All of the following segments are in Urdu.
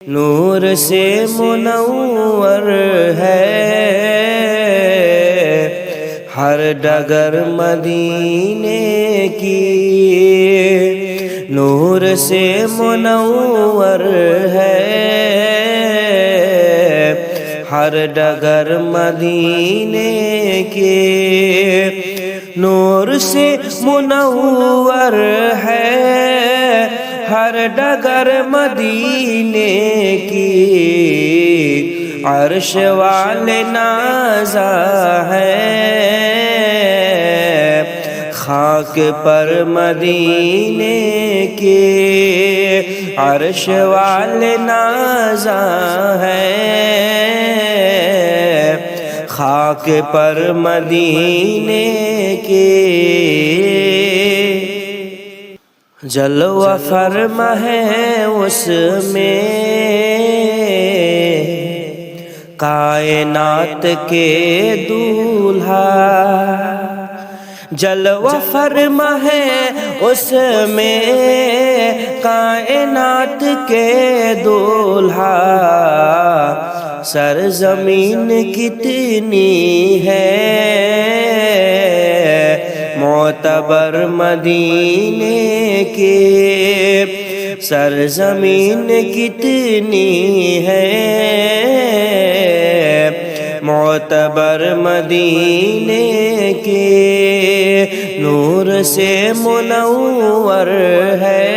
نور سے منور ہے ہر ڈگر مدینے کی، نور سے منور ہے ہر ڈگر مدینے کی، نور سے منور ہے ہر ڈگر مدینے کی، عرش والے نازا ہے خاک پر مدینے کی، عرش والے نازا ہے خاک پر مدینے کی، جلوہ فرما ہے اس میں کائنات کے دولہا، جلوہ فرما ہے اس میں کائنات کے دولہا، سرزمین کتنی ہے معتبر مدینے کی، سرزمین کتنی ہے معتبر مدینے کی، نور سے منور ہے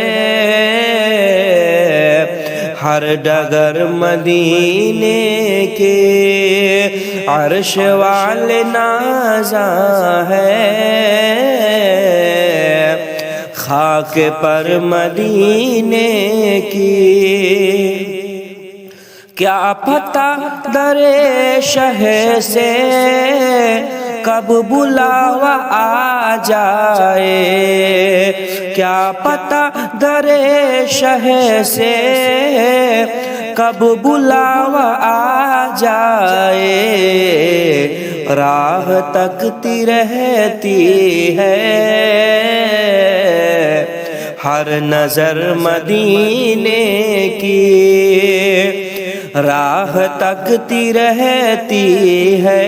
ہر ڈگر مدینے کے، عرش والے نازا ہے خاک پر مدینے کی، کیا پتہ در شہ سے کب بلاوا آ جائے، کیا پتہ در شہ سے کب بلاوا آ جائے، راہ تکتی رہتی ہے ہر نظر مدینے کی، راہ تکتی رہتی ہے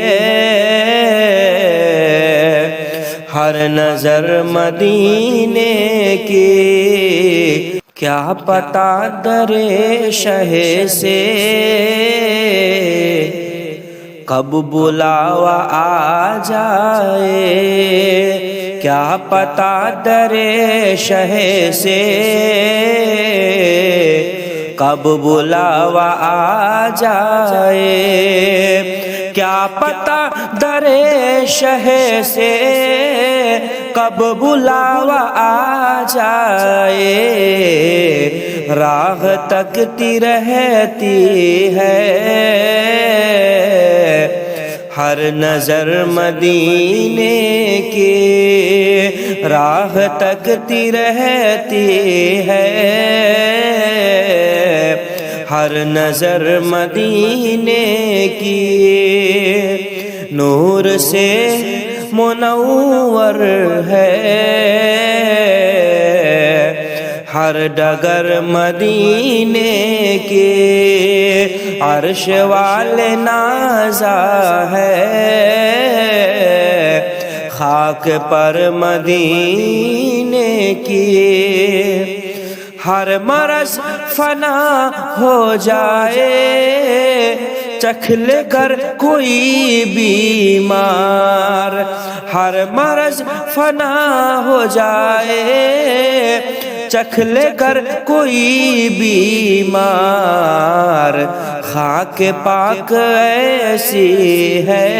ہر نظر مدینے کی، کیا پتہ در شہ سے کب بلاوا آ جائے، کیا پتہ در شہ سے کب بلاوا آ جائے، کیا پتہ در شہ سے کب بلاوا آ جائے، راہ تکتی رہتی ہے ہر نظر مدینے کی، راہ تکتی رہتی ہے ہر نظر مدینے کی، نور سے منور ہے ہر ڈگر مدینے کی، عرش والے نازا ہے خاک پر مدینے کی، ہر مرض فنا ہو جائے چکھ لے کر کوئی بیمار، ہر مرض فنا ہو جائے چکھ لے کر کوئی بیمار، خاک پاک ایسی ہے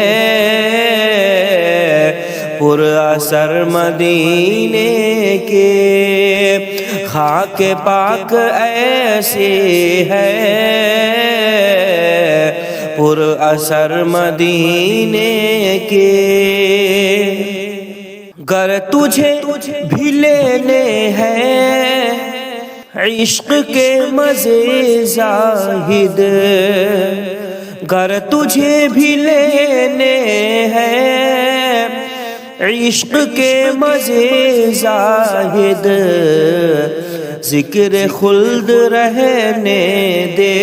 پر اثر مدینے کے، خاک پاک ایسی ہے پر اثر مدینے کے، گر تجھے بھی لینے ہیں عشق کے مزے زاہد، گر تجھے بھی لینے ہیں عشق کے مزے زاہد، ذکر خلد رہنے دے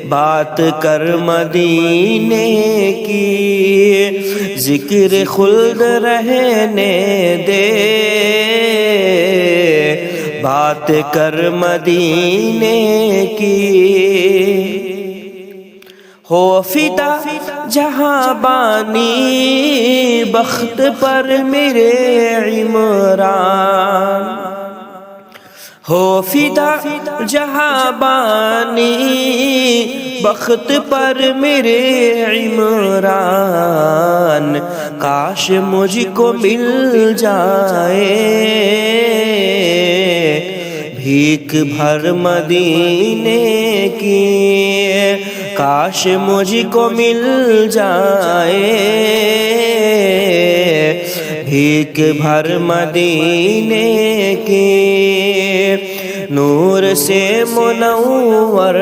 بات کر مدینے کی ذکر خلد رہنے دے بات کر مدینے کی ہو فدا جہاں بانی بخت پر میرے عمران ہو فدا جہاں بانی بخت پر میرے عمران کاش مجھ کو مل جائے بھیک بھر مدینے کی کاش مجھ کو مل جائے بھیک بھر مدینے کی نور سے منور